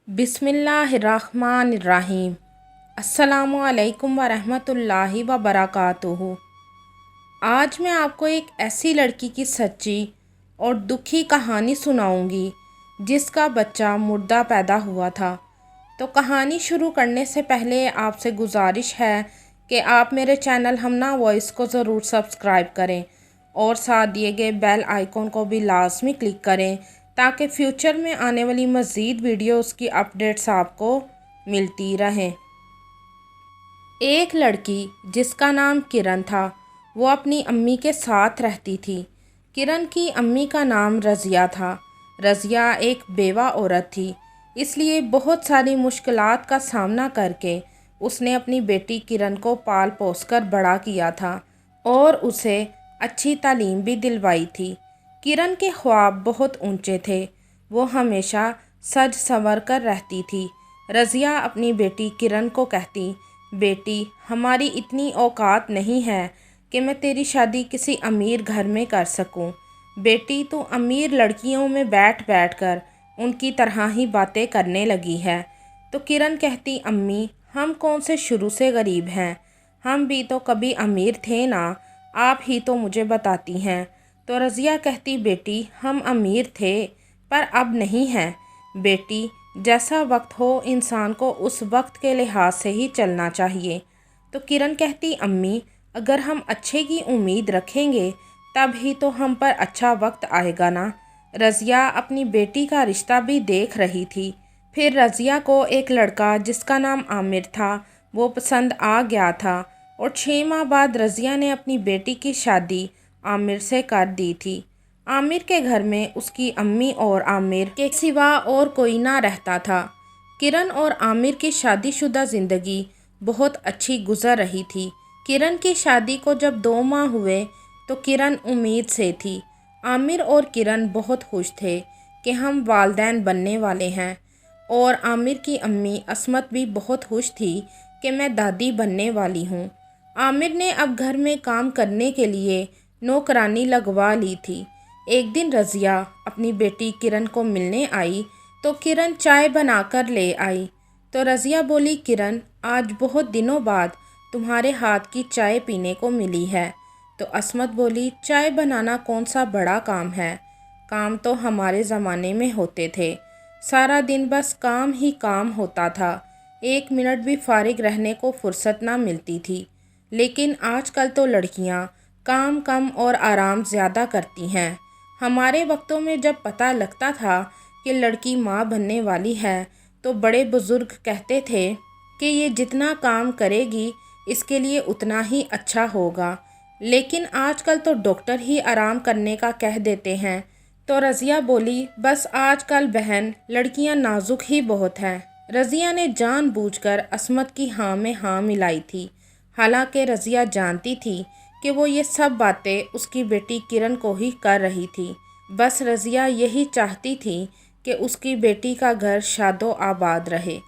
बिस्मिल्लाहिर्रहमानिर्रहीम। अस्सलामुअलैकुम वरहमतुल्लाहि वबरकातुहू। आज मैं आपको एक ऐसी लड़की की सच्ची और दुखी कहानी सुनाऊंगी जिसका बच्चा मुर्दा पैदा हुआ था। तो कहानी शुरू करने से पहले आपसे गुजारिश है कि आप मेरे चैनल हमना वॉइस को ज़रूर सब्सक्राइब करें और साथ दिए गए बेल आइकॉन को भी लाजमी क्लिक करें ताकि फ्यूचर में आने वाली मज़ीद वीडियोस की अपडेट्स आपको मिलती रहें। एक लड़की जिसका नाम किरण था वो अपनी अम्मी के साथ रहती थी। किरण की अम्मी का नाम रज़िया था। रज़िया एक बेवा औरत थी, इसलिए बहुत सारी मुश्किलात का सामना करके उसने अपनी बेटी किरण को पाल पोस कर बड़ा किया था और उसे अच्छी तालीम भी दिलवाई थी। किरण के ख्वाब बहुत ऊंचे थे। वो हमेशा सज संवर कर रहती थी। रज़िया अपनी बेटी किरण को कहती, बेटी हमारी इतनी औकात नहीं है कि मैं तेरी शादी किसी अमीर घर में कर सकूं। बेटी तू अमीर लड़कियों में बैठ बैठ कर उनकी तरह ही बातें करने लगी है। तो किरण कहती, अम्मी हम कौन से शुरू से गरीब हैं, हम भी तो कभी अमीर थे ना, आप ही तो मुझे बताती हैं। तो रज़िया कहती, बेटी हम अमीर थे पर अब नहीं हैं। बेटी जैसा वक्त हो इंसान को उस वक्त के लिहाज से ही चलना चाहिए। तो किरण कहती, अम्मी अगर हम अच्छे की उम्मीद रखेंगे तब ही तो हम पर अच्छा वक्त आएगा ना। रज़िया अपनी बेटी का रिश्ता भी देख रही थी। फिर रज़िया को एक लड़का जिसका नाम आमिर था वो पसंद आ गया था और 6 माह बाद रज़िया ने अपनी बेटी की शादी आमिर से कर दी थी। आमिर के घर में उसकी अम्मी और आमिर के सिवा और कोई ना रहता था। किरण और आमिर की शादीशुदा ज़िंदगी बहुत अच्छी गुजर रही थी। किरण की शादी को जब 2 माह हुए तो किरण उम्मीद से थी। आमिर और किरण बहुत खुश थे कि हम वालदैन बनने वाले हैं और आमिर की अम्मी असमत भी बहुत खुश थी कि मैं दादी बनने वाली हूँ। आमिर ने अब घर में काम करने के लिए नौकरानी लगवा ली थी। एक दिन रज़िया अपनी बेटी किरण को मिलने आई तो किरण चाय बनाकर ले आई। तो रज़िया बोली, किरण आज बहुत दिनों बाद तुम्हारे हाथ की चाय पीने को मिली है। तो असमत बोली, चाय बनाना कौन सा बड़ा काम है, काम तो हमारे ज़माने में होते थे, सारा दिन बस काम ही काम होता था, 1 मिनट भी फारिग रहने को फुर्सत ना मिलती थी। लेकिन आजकल तो लड़कियां काम कम और आराम ज़्यादा करती हैं। हमारे वक्तों में जब पता लगता था कि लड़की माँ बनने वाली है तो बड़े बुज़ुर्ग कहते थे कि ये जितना काम करेगी इसके लिए उतना ही अच्छा होगा। लेकिन आजकल तो डॉक्टर ही आराम करने का कह देते हैं। तो रज़िया बोली, बस आजकल बहन लड़कियां नाजुक ही बहुत हैं। रज़िया ने जानबूझकर असमत की हाँ में हाँ मिलाई थी। हालांकि रज़िया जानती थी कि वो ये सब बातें उसकी बेटी किरण को ही कर रही थी। बस रज़िया यही चाहती थी कि उसकी बेटी का घर शादो आबाद रहे।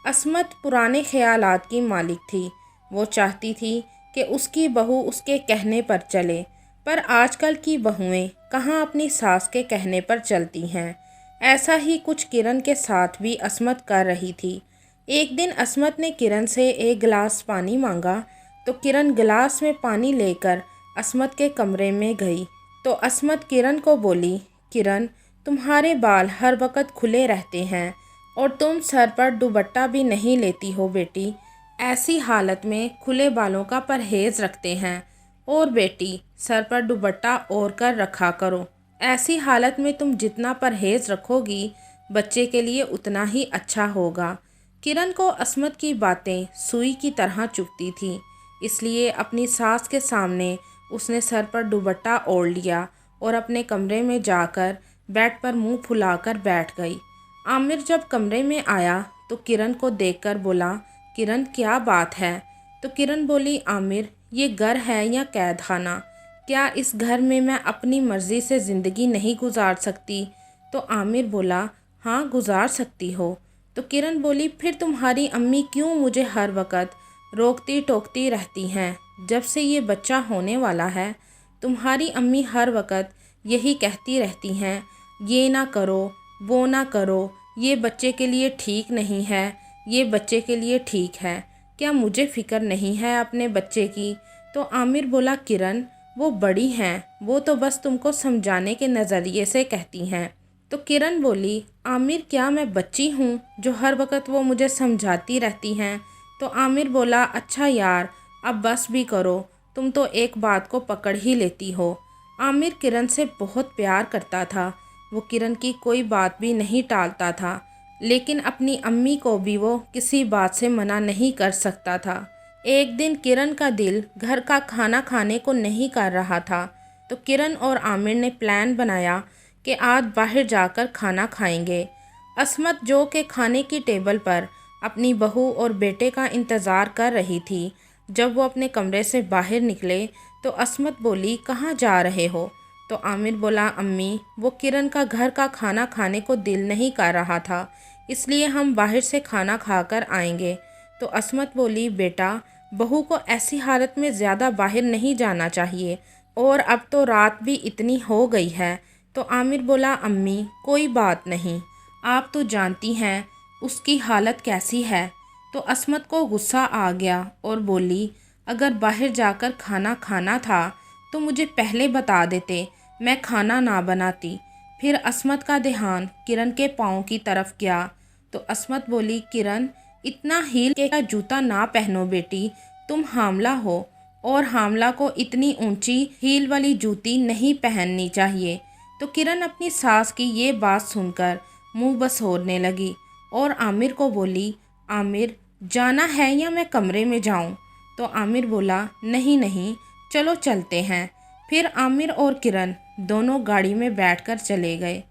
असमत पुराने ख्यालात की मालिक थी। वो चाहती थी कि उसकी बहू उसके कहने पर चले, पर आजकल की बहुएं कहाँ अपनी सास के कहने पर चलती हैं। ऐसा ही कुछ किरण के साथ भी असमत कर रही थी। एक दिन असमत ने किरण से एक गिलास पानी मांगा तो किरण गिलास में पानी लेकर असमत के कमरे में गई। तो असमत किरण को बोली, किरण तुम्हारे बाल हर वक्त खुले रहते हैं और तुम सर पर दुपट्टा भी नहीं लेती हो बेटी, ऐसी हालत में खुले बालों का परहेज रखते हैं और बेटी सर पर दुपट्टा ओढ़ कर रखा करो। ऐसी हालत में तुम जितना परहेज रखोगी बच्चे के लिए उतना ही अच्छा होगा। किरण को असमत की बातें सुई की तरह चुभती थी, इसलिए अपनी सास के सामने उसने सर पर दुपट्टा ओढ़ लिया और अपने कमरे में जाकर बेड पर मुंह फुलाकर बैठ गई। आमिर जब कमरे में आया तो किरण को देखकर बोला, किरण क्या बात है। तो किरण बोली, आमिर ये घर है या कैद खाना, क्या इस घर में मैं अपनी मर्ज़ी से ज़िंदगी नहीं गुजार सकती। तो आमिर बोला, हाँ गुजार सकती हो। तो किरण बोली, फिर तुम्हारी अम्मी क्यों मुझे हर वक्त रोकती टोकती रहती हैं। जब से ये बच्चा होने वाला है तुम्हारी अम्मी हर वक्त यही कहती रहती हैं, ये ना करो वो ना करो, ये बच्चे के लिए ठीक नहीं है, ये बच्चे के लिए ठीक है, क्या मुझे फ़िक्र नहीं है अपने बच्चे की। तो आमिर बोला, किरण वो बड़ी हैं, वो तो बस तुमको समझाने के नज़रिए से कहती हैं। तो किरण बोली, आमिर क्या मैं बच्ची हूँ जो हर वक्त वो मुझे समझाती रहती हैं। तो आमिर बोला, अच्छा यार अब बस भी करो, तुम तो एक बात को पकड़ ही लेती हो। आमिर किरण से बहुत प्यार करता था, वो किरण की कोई बात भी नहीं टालता था, लेकिन अपनी अम्मी को भी वो किसी बात से मना नहीं कर सकता था। एक दिन किरण का दिल घर का खाना खाने को नहीं कर रहा था, तो किरण और आमिर ने प्लान बनाया कि आज बाहर जाकर खाना खाएंगे। असमत जो कि खाने की टेबल पर अपनी बहू और बेटे का इंतज़ार कर रही थी, जब वो अपने कमरे से बाहर निकले तो असमत बोली, कहाँ जा रहे हो। तो आमिर बोला, अम्मी वो किरण का घर का खाना खाने को दिल नहीं कर रहा था, इसलिए हम बाहर से खाना खाकर आएंगे। तो असमत बोली, बेटा बहू को ऐसी हालत में ज़्यादा बाहर नहीं जाना चाहिए, और अब तो रात भी इतनी हो गई है। तो आमिर बोला, अम्मी कोई बात नहीं, आप तो जानती हैं उसकी हालत कैसी है। तो असमत को गुस्सा आ गया और बोली, अगर बाहर जाकर खाना खाना था तो मुझे पहले बता देते, मैं खाना ना बनाती। फिर असमत का ध्यान किरण के पाँव की तरफ गया, तो असमत बोली, किरण इतना हील का जूता ना पहनो बेटी, तुम हामला हो और हामला को इतनी ऊंची हील वाली जूती नहीं पहननी चाहिए। तो किरण अपनी सास की ये बात सुनकर मुंह बसोरने लगी और आमिर को बोली, आमिर जाना है या मैं कमरे में जाऊं। तो आमिर बोला, नहीं नहीं चलो चलते हैं। फिर आमिर और किरण दोनों गाड़ी में बैठकर चले गए।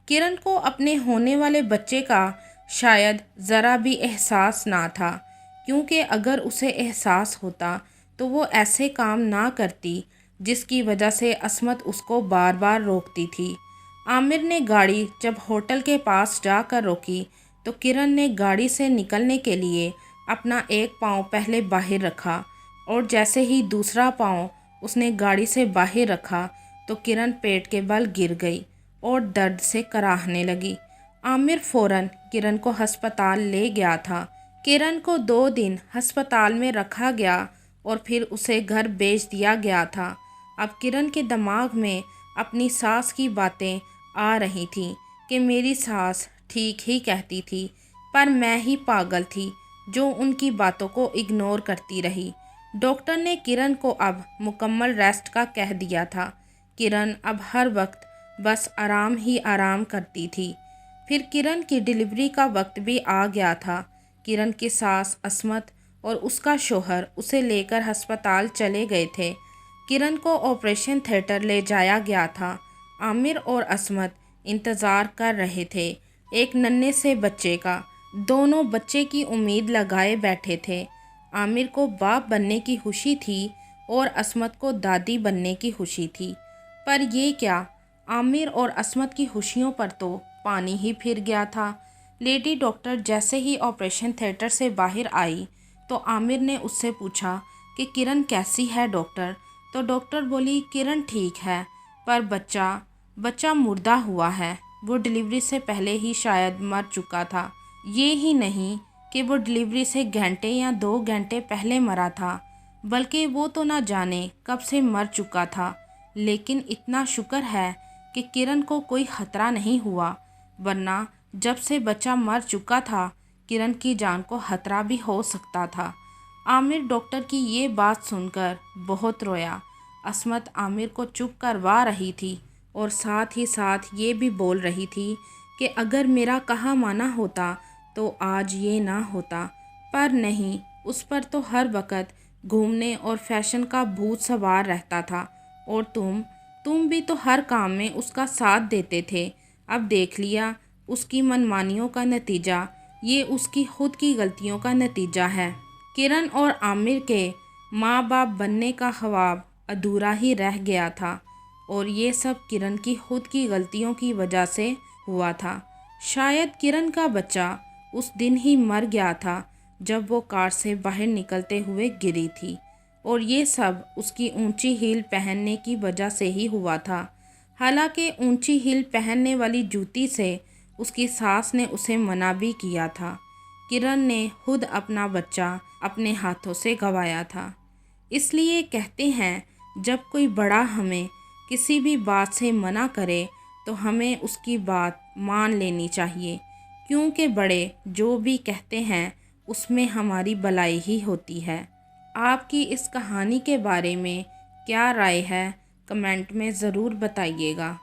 किरण को अपने होने वाले बच्चे का शायद ज़रा भी एहसास ना था, क्योंकि अगर उसे एहसास होता तो वो ऐसे काम ना करती जिसकी वजह से असमत उसको बार बार रोकती थी। आमिर ने गाड़ी जब होटल के पास जाकर रोकी तो किरण ने गाड़ी से निकलने के लिए अपना एक पाँव पहले बाहर रखा, और जैसे ही दूसरा पाँव उसने गाड़ी से बाहर रखा तो किरण पेट के बल गिर गई और दर्द से कराहने लगी। आमिर फ़ौरन किरण को अस्पताल ले गया था। किरण को 2 दिन अस्पताल में रखा गया और फिर उसे घर भेज दिया गया था। अब किरण के दिमाग में अपनी सास की बातें आ रही थीं कि मेरी सास ठीक ही कहती थी, पर मैं ही पागल थी जो उनकी बातों को इग्नोर करती रही। डॉक्टर ने किरण को अब मुकम्मल रेस्ट का कह दिया था। किरण अब हर वक्त बस आराम ही आराम करती थी। फिर किरण की डिलीवरी का वक्त भी आ गया था। किरण की सास असमत और उसका शोहर उसे लेकर अस्पताल चले गए थे। किरण को ऑपरेशन थिएटर ले जाया गया था। आमिर और असमत इंतज़ार कर रहे थे एक नन्हे से बच्चे का। दोनों बच्चे की उम्मीद लगाए बैठे थे। आमिर को बाप बनने की खुशी थी और असमत को दादी बनने की खुशी थी। पर ये क्या, आमिर और असमत की खुशियों पर तो पानी ही फिर गया था। लेडी डॉक्टर जैसे ही ऑपरेशन थिएटर से बाहर आई तो आमिर ने उससे पूछा कि किरण कैसी है डॉक्टर। तो डॉक्टर बोली, किरण ठीक है, पर बच्चा मुर्दा हुआ है, वो डिलीवरी से पहले ही शायद मर चुका था। ये ही नहीं कि वो डिलीवरी से घंटे या 2 घंटे पहले मरा था, बल्कि वो तो ना जाने कब से मर चुका था। लेकिन इतना शुक्र है कि किरण को कोई ख़तरा नहीं हुआ, वरना जब से बच्चा मर चुका था किरण की जान को खतरा भी हो सकता था। आमिर डॉक्टर की ये बात सुनकर बहुत रोया। असमत आमिर को चुप करवा रही थी और साथ ही साथ ये भी बोल रही थी कि अगर मेरा कहा माना होता तो आज ये ना होता, पर नहीं, उस पर तो हर वक्त घूमने और फैशन का भूत सवार रहता था, और तुम भी तो हर काम में उसका साथ देते थे। अब देख लिया उसकी मनमानियों का नतीजा, ये उसकी खुद की गलतियों का नतीजा है। किरण और आमिर के माँ बाप बनने का ख्वाब अधूरा ही रह गया था, और ये सब किरण की खुद की गलतियों की वजह से हुआ था। शायद किरण का बच्चा उस दिन ही मर गया था जब वो कार से बाहर निकलते हुए गिरी थी, और ये सब उसकी ऊंची हील पहनने की वजह से ही हुआ था। हालांकि ऊंची हील पहनने वाली जूती से उसकी सास ने उसे मना भी किया था। किरण ने खुद अपना बच्चा अपने हाथों से गंवाया था। इसलिए कहते हैं जब कोई बड़ा हमें किसी भी बात से मना करे तो हमें उसकी बात मान लेनी चाहिए, क्योंकि बड़े जो भी कहते हैं उसमें हमारी भलाई ही होती है। आपकी इस कहानी के बारे में क्या राय है, कमेंट में ज़रूर बताइएगा।